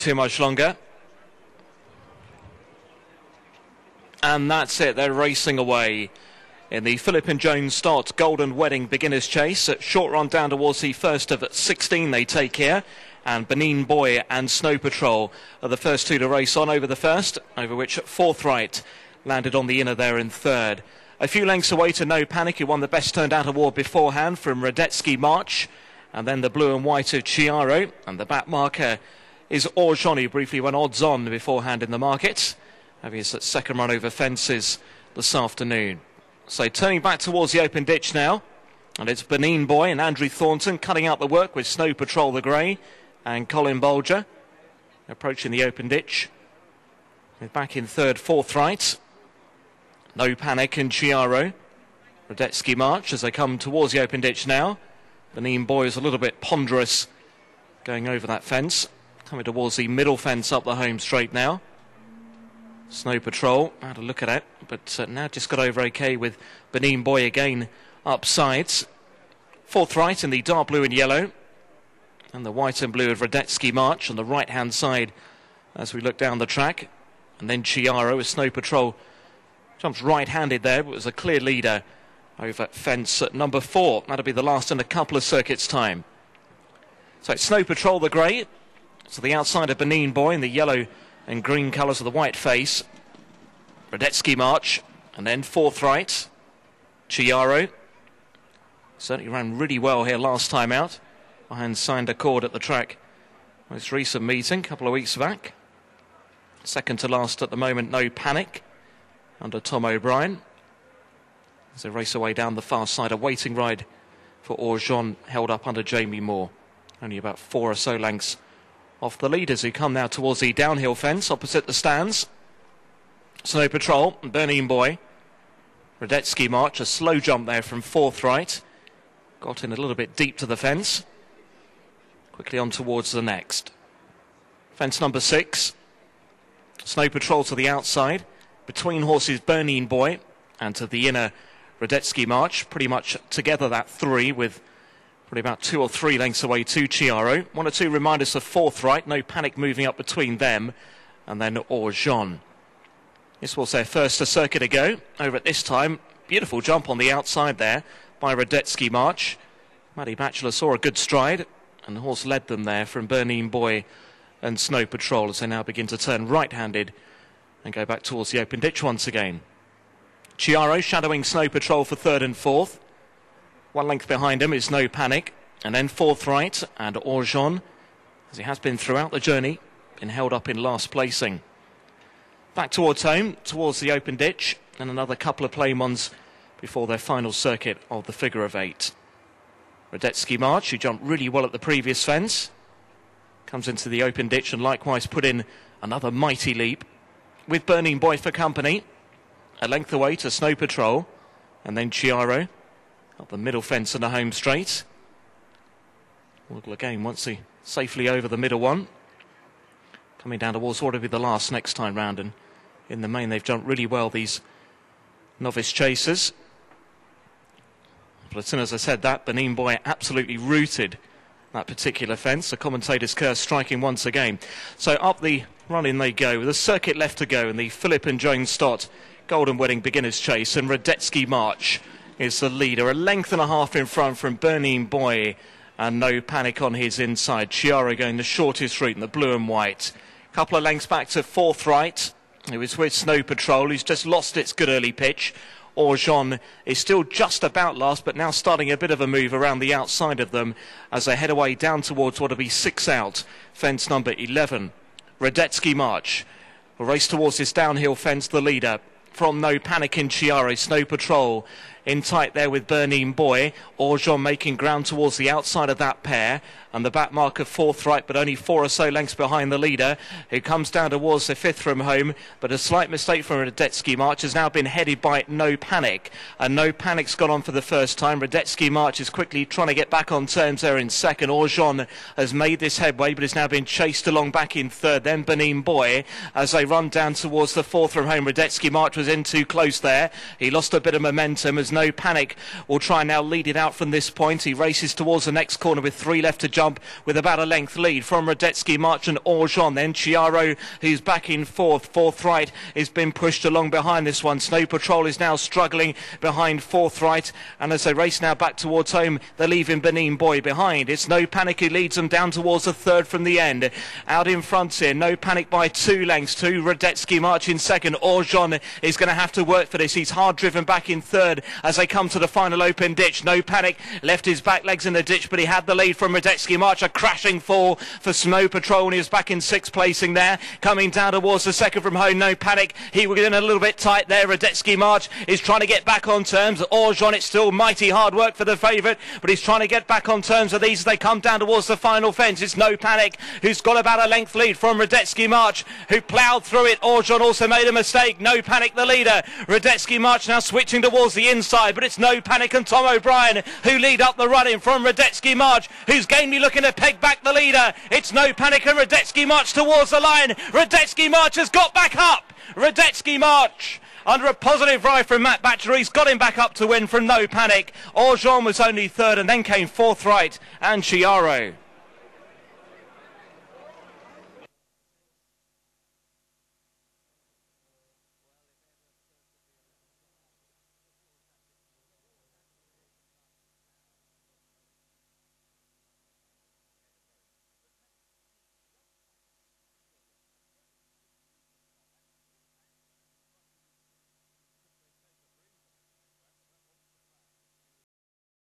too much longer. And that's it, they're racing away in the Philip and Jones Stott Golden Wedding Beginners Chase. Short run down towards the first of 16 they take here, and Benin Boy and Snow Patrol are the first two to race on over the first, over which Forthright landed on the inner there in third. A few lengths away to No Panic, who won the Best Turned Out award beforehand from Radetsky March, and then the blue and white of Chiaro, and the back marker is Orjon, who briefly went odds on beforehand in the market, having his second run over fences this afternoon. So turning back towards the open ditch now, and it's Benin Boy and Andrew Thornton cutting out the work with Snow Patrol the Grey and Colin Bolger approaching the open ditch. With back in third, Forthright, No Panic and Chiaro. Radetsky March as they come towards the open ditch now. Benin Boy is a little bit ponderous going over that fence, coming towards the middle fence up the home straight now. Snow Patrol had a look at it, but now just got over okay with Benin Boy again up sides. Forthright in the dark blue and yellow, and the white and blue of Radetsky March on the right hand side as we look down the track. And then Chiaro as Snow Patrol jumps right handed there, but was a clear leader over fence at number 4. That'll be the last in a couple of circuits time. So it's Snow Patrol the grey, so the outside of Benin Boy in the yellow and green colours of the white face. Radetsky March, and then Forthright. Chiaro certainly ran really well here last time out, behind signed accord at the track most recent meeting a couple of weeks back. Second to last at the moment, No Panic under Tom O'Brien as they race away down the far side. A waiting ride for Orjon held up under Jamie Moore, only about 4 or so lengths off the leaders, who come now towards the downhill fence opposite the stands. Snow Patrol and Benin Boy. Radetsky March, a slow jump there from Forthright, got in a little bit deep to the fence. Quickly on towards the next. Fence number 6. Snow Patrol to the outside. Between horses Benin Boy, and to the inner Radetsky March. Pretty much together that 3, with probably about 2 or 3 lengths away to Chiaro. 1 or 2 reminders of Forthright. No Panic moving up between them. And then Orjon. This was their first circuit to go. Over at this time, beautiful jump on the outside there by Radetsky March. Matt Batchelor saw a good stride, and the horse led them there from Benin Boy and Snow Patrol as they now begin to turn right-handed and go back towards the open ditch once again. Chiaro shadowing Snow Patrol for third and fourth. 1 length behind him is No Panic, and then Forthright and Orjon, as he has been throughout the journey, been held up in last placing. Back towards home, towards the open ditch, and another couple of plain ones before their final circuit of the figure of 8. Radetsky March, who jumped really well at the previous fence, comes into the open ditch and likewise put in another mighty leap, with Benin Boy for company. A length away to Snow Patrol, and then Chiaro up the middle fence and the home straight. Wiggle again once he safely over the middle one. Coming down towards what will be the last next time round, and in the main they've jumped really well, these novice chasers. But as soon as I said that, Benin Boy absolutely rooted that particular fence. The commentator's curse striking once again. So up the run-in they go, with a circuit left to go in the Philip and Jones Stott Golden Wedding Beginners Chase, and Radetsky March is the leader. 1.5 lengths in front from Benin Boy, and No Panic on his inside. Chiaro going the shortest route in the blue and white. Couple of lengths back to Forthright, who is with Snow Patrol, who's just lost its good early pitch. Orjon is still just about last, but now starting a bit of a move around the outside of them as they head away down towards what will be 6 out, fence number 11. Radetsky March will race towards this downhill fence, the leader from No Panic in Chiaro. Snow Patrol in tight there with Benin Boy. Orjon making ground towards the outside of that pair, and the back mark of Forthright, but only 4 or so lengths behind the leader, who comes down towards the 5th from home. But a slight mistake from Radetsky March has now been headed by No Panic, and No Panic's gone on for the first time. Radetsky March is quickly trying to get back on terms there in second. Orjon has made this headway, but is now been chased along back in third. Then Benin Boy as they run down towards the 4th from home. Radetsky March was in too close there. He lost a bit of momentum, has as No Panic will try now lead it out from this point. He races towards the next corner with 3 left to jump, with about a length lead from Radetsky March and Orgeon. Then Chiaro, who's back in fourth. Forthright has been pushed along behind this one. Snow Patrol is now struggling behind Forthright, and as they race now back towards home, they're leaving Benin Boy behind. It's No Panic who leads them down towards the third from the end. Out in front here, No Panic by 2 lengths to Radetsky March in second. Orgeon is going to have to work for this. He's hard driven back in third as they come to the final open ditch. No Panic left his back legs in the ditch, but he had the lead from Radetsky March. A crashing fall for Snow Patrol, and he was back in 6th placing there. Coming down towards the second from home, No Panic. He was in a little bit tight there. Radetsky March is trying to get back on terms. Orgeon, it's still mighty hard work for the favourite, but he's trying to get back on terms with these as they come down towards the final fence. It's No Panic who's got about a length lead from Radetsky March, who ploughed through it. Orgeon also made a mistake. No Panic the leader. Radetsky March now switching towards the inside, but it's No Panic and Tom O'Brien who lead up the running from Radetsky March, who's gamely looking to peg back the leader. It's No Panic and Radetsky March towards the line. Radetsky March has got back up. Radetsky March, under a positive ride from Matt Batchelor, he's got him back up to win from No Panic. Orgeon was only third, and then came Forthright and Chiaro.